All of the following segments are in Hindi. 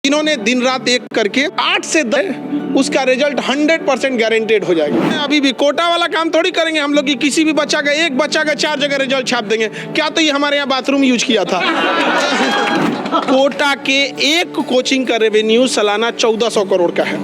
इन्होंने दिन रात एक करके 8 से 10 उसका रिजल्ट 100% गारंटेड हो जाएगा। अभी भी कोटा वाला काम थोड़ी करेंगे हम लोग कि किसी भी बच्चा का एक बच्चा का 4 जगह रिजल्ट छाप देंगे। क्या तो ये हमारे यहाँ बाथरूम यूज किया था। कोटा के एक कोचिंग का रेवेन्यू सालाना 1400 करोड़ का है।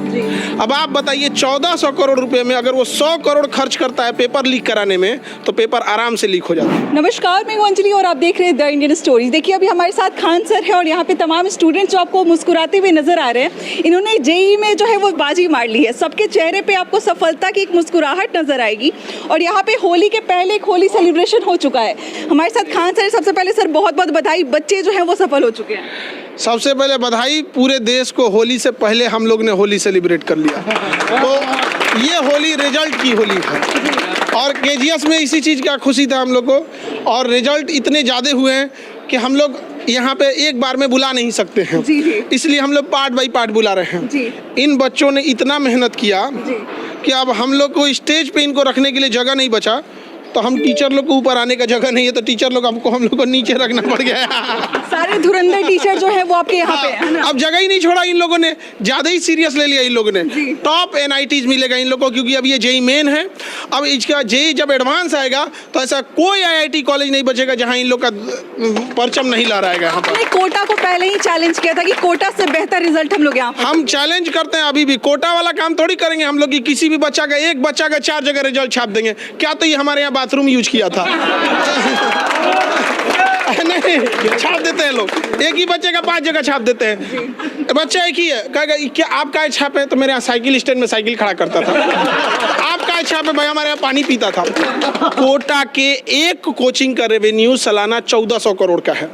अब आप बताइए 1400 करोड़ रुपए में अगर वो 100 करोड़ खर्च करता है पेपर लीक कराने में, तो पेपर आराम से लीक हो जाता है। नमस्कार, मैं हूं अंजलि और आप देख रहे हैं द इंडियन स्टोरी। देखिए अभी हमारे साथ खान सर है और यहाँ पे तमाम स्टूडेंट्स जो आपको मुस्कुराते हुए नजर आ रहे हैं, इन्होंने जेईई में जो है वो बाजी मार ली है। सबके चेहरे पे आपको सफलता की एक मुस्कुराहट नजर आएगी। और यहाँ पे होली के पहले एक होली सेलिब्रेशन हो चुका है। हमारे साथ खान सर। सबसे पहले सर बहुत बहुत बधाई, बच्चे जो है वो सफल हो चुके हैं। सबसे पहले बधाई, पूरे देश को होली से पहले हम लोग ने होली सेलिब्रेट कर लिया। तो ये होली रिजल्ट की होली है और केजीएस में इसी चीज़ का खुशी था हम लोग को। और रिजल्ट इतने ज़्यादा हुए हैं कि हम लोग यहाँ पे एक बार में बुला नहीं सकते हैं, इसलिए हम लोग पार्ट बाई पार्ट बुला रहे हैं। इन बच्चों ने इतना मेहनत किया कि अब हम लोग को स्टेज पे इनको रखने के लिए जगह नहीं बचा, तो हम टीचर लोग को ऊपर आने का जगह नहीं है, तो टीचर लोग हम लोग को नीचे रखना पड़ गया। सारे धुरंधर टीचर जो है वो आपके यहाँ पे है ना? अब जगह ही नहीं छोड़ा इन लोगों ने, ज्यादा ही सीरियस ले लिया इन लोगों ने। टॉप एनआईटीज मिलेगा इन लोगों को, क्योंकि अब ये जेईई मेन है। अब इसका जेईई जब एडवांस आएगा तो ऐसा कोई आईआईटी कॉलेज नहीं बचेगा जहाँ इन लोग का परचम नहीं ला रहेगा। यहाँ पर कोटा को पहले ही चैलेंज किया था कि कोटा से बेहतर रिजल्ट हम लोग यहाँ हम चैलेंज करते हैं। अभी भी कोटा वाला काम थोड़ी करेंगे हम लोग कि किसी भी बच्चा का एक बच्चा का 4 जगह रिजल्ट छाप देंगे। क्या तो ये हमारे यहाँ बाथरूम यूज किया था। नहीं, छाप देते हैं लोग, एक ही बच्चे का 5 जगह छाप देते हैं। बच्चा एक ही है, कहेगा क्या आप का छापे, तो मेरे यहाँ साइकिल स्टैंड में साइकिल खड़ा करता था। आप का छापे भाई, हमारे यहाँ पानी पीता था। कोटा के एक कोचिंग का रेवेन्यू सालाना 1400 करोड़ का है।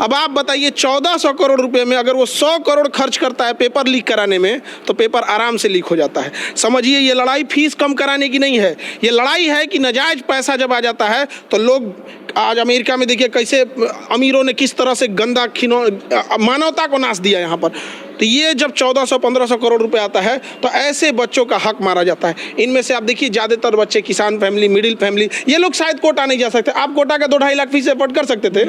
अब आप बताइए 1400 करोड़ रुपए में अगर वो 100 करोड़ खर्च करता है पेपर लीक कराने में, तो पेपर आराम से लीक हो जाता है। समझिए ये लड़ाई फीस कम कराने की नहीं है, ये लड़ाई है कि नाजायज पैसा जब आ जाता है तो लोग, आज अमेरिका में देखिए कैसे अमीरों ने किस तरह से गंदा मानवता को नाश दिया यहाँ पर। तो ये जब 1400-1500 करोड़ रुपए आता है तो ऐसे बच्चों का हक मारा जाता है। इनमें से आप देखिए ज़्यादातर बच्चे किसान फैमिली, मिडिल फैमिली, ये लोग शायद कोटा नहीं जा सकते। आप कोटा का 2-2.5 लाख फीस अफोर्ड कर सकते थे।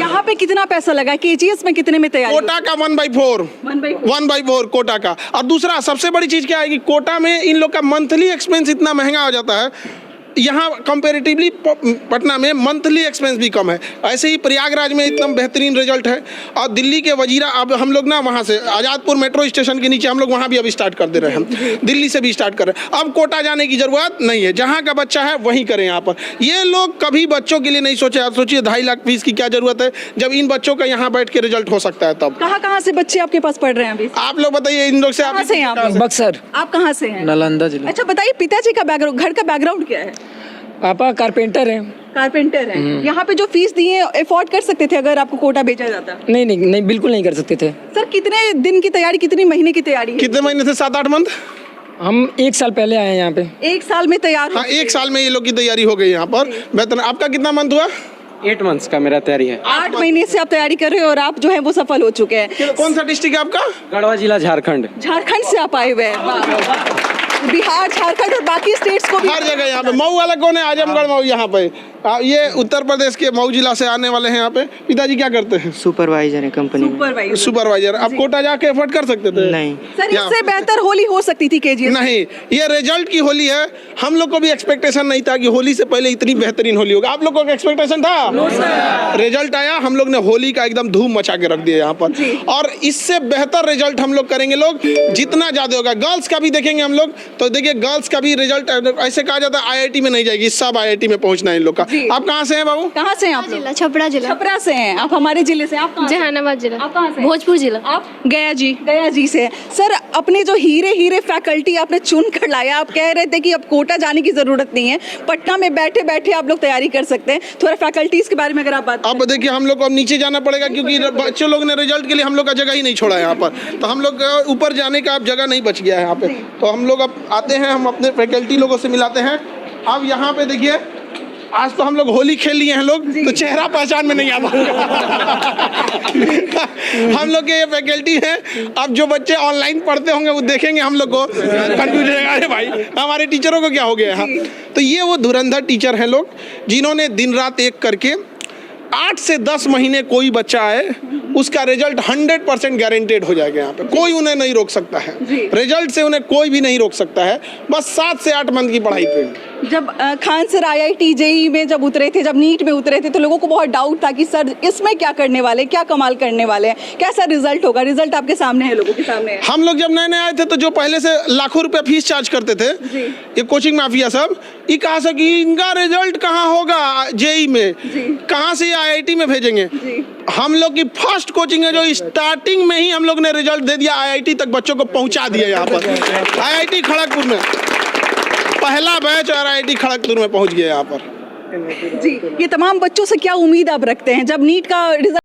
यहाँ पे कितना पैसा लगा, केजीएस में कितने में तैयार? कोटा का 1/4 कोटा का। और दूसरा सबसे बड़ी चीज़ क्या है कि कोटा में इन लोग का मंथली एक्सपेंस इतना महंगा हो जाता है। यहाँ कंपेरेटिवली पटना में मंथली एक्सपेंस भी कम है। ऐसे ही प्रयागराज में इतना बेहतरीन रिजल्ट है। और दिल्ली के वजीरा, अब हम लोग ना वहाँ से आज़ादपुर मेट्रो स्टेशन के नीचे हम लोग वहाँ भी अभी स्टार्ट कर दे रहे हैं। दिल्ली से भी स्टार्ट कर रहे हैं। अब कोटा जाने की ज़रूरत नहीं है, जहाँ का बच्चा है वहीं करें। यहाँ पर ये लोग कभी बच्चों के लिए नहीं सोचे। आप सोचिए 2.5 लाख फीस की क्या ज़रूरत है जब इन बच्चों का यहाँ बैठ के रिजल्ट हो सकता है। तब कहाँ से बच्चे आपके पास पढ़ रहे हैं अभी? आप लोग बताइए इन लोग से। बक्सर। आप कहाँ से हैं? नालंदा जिला। अच्छा बताइए, पिताजी का बैकग्राउंड, घर का बैकग्राउंड क्या है? पापा कारपेंटर हैं। कारपेंटर हैं। यहाँ पे जो फीस दी है अफोर्ड कर सकते थे अगर आपको कोटा भेजा जाता? नहीं, बिल्कुल नहीं कर सकते थे। सर कितने दिन की तैयारी, कितने महीने की तैयारी? कितने महीने थे? 7-8 मंथ। हम 1 साल पहले आए हैं यहाँ पे। 1 साल में तैयार? हाँ, 1 साल में ये लोग की तैयारी हो गई यहाँ पर। बेहतर। आपका कितना मंथ हुआ? 8 मंथ्स का मेरा तैयारी है। 8 महीने से आप तैयारी कर रहे हो और आप जो है वो सफल हो चुके हैं। कौन सा डिस्ट्रिक्ट है आपका? गढ़वा जिला, झारखंड। झारखंड से आप आए हुए हैं? बिहार, झारखंड और बाकी स्टेट्स को भी हर जगह। यहाँ पे मऊ वाला कौन है? आजमगढ़ मऊ। यहाँ पे ये उत्तर प्रदेश के मऊ जिला से आने वाले हैं। यहाँ पे पिताजी क्या करते हैं? सुपरवाइजर है कंपनी। सुपरवाइजर। आप कोटा जाके एफर्ट कर सकते थे? नहीं सर, इससे बेहतर होली हो सकती थी केजीएस। नहीं, ये रिजल्ट की होली है। हम लोग को भी एक्सपेक्टेशन नहीं था कि होली से पहले इतनी बेहतरीन होली होगा। आप लोगों को एक्सपेक्टेशन था? रिजल्ट आया, हम लोग ने होली का एकदम धूम मचा के रख दिया यहाँ पर। और इससे बेहतर रिजल्ट हम लोग करेंगे। लोग जितना ज्यादा होगा, गर्ल्स का भी देखेंगे हम लोग, तो देखिए गर्ल्स का भी रिजल्ट ऐसे कहा जाता है आईआईटी में नहीं जाएगी, सब आईआईटी में पहुंचना है इन लोग का। आप कहाँ से हैं बाबू? कहाँ से हैं आप? छपरा जिला। छपरा से हैं आप? हमारे जिले से। आप जहानाबाद जिला। आप कहाँ से? भोजपुर जिला। आप? गया जी से। सर अपने जो हीरे फैकल्टी आपने चुन कर लाया, आप कह रहे थे कि अब कोटा जाने की जरूरत नहीं है, पटना में बैठे बैठे आप लोग तैयारी कर सकते हैं। थोड़ा फैकल्टीज के बारे में अगर आप बात। अब देखिए हम लोग को अब नीचे जाना पड़ेगा, क्योंकि बच्चों लोग ने रिजल्ट के लिए हम लोग का जगह ही नहीं छोड़ा यहाँ पर। तो हम लोग ऊपर जाने का अब जगह नहीं बच गया है यहाँ पे। तो हम लोग अब आते हैं, हम अपने फैकल्टी लोगों से मिलाते हैं। अब यहाँ पे देखिए, आज तो हम लोग होली खेल लिए हैं लोग, तो चेहरा पहचान में नहीं आता। हम लोग के ये फैकल्टी है। अब जो बच्चे ऑनलाइन पढ़ते होंगे वो देखेंगे हम लोग को कंफ्यूज रहेगा, अरे भाई हमारे टीचरों को क्या हो गया है। तो ये वो धुरंधर टीचर हैं लोग जिन्होंने दिन रात एक करके 8 से 10 महीने कोई बच्चा आए, उसका रिजल्ट 100% गारंटेड हो जाएगा। यहाँ पे कोई उन्हें नहीं रोक सकता है, रिजल्ट से उन्हें कोई भी नहीं रोक सकता है, बस 7 से 8 मंथ की पढ़ाई पे। जब खान सर IIT JEE में जब उतरे थे, जब नीट में उतरे थे, तो लोगों को बहुत डाउट था कि सर इसमें क्या करने वाले, क्या कमाल करने वाले हैं, कैसा रिजल्ट होगा। रिजल्ट आपके सामने है, लोगों के सामने है। हम लोग जब नए नए आए थे तो जो पहले से लाखों रुपया फीस चार्ज करते थे, ये कोचिंग माफिया सब, ये कहा से कि इनका रिजल्ट कहाँ होगा JEE में, कहाँ से IIT में भेजेंगे। हम लोग की फर्स्ट कोचिंग है जो स्टार्टिंग में ही हम लोग ने रिजल्ट दे दिया, IIT तक बच्चों को पहुंचा दिया। यहाँ पर IIT खड़गपुर में पहला बैच और IIT खड़गपुर में पहुंच गया यहाँ पर। जी, ये तमाम बच्चों से क्या उम्मीद आप रखते हैं जब नीट का रिजल्ट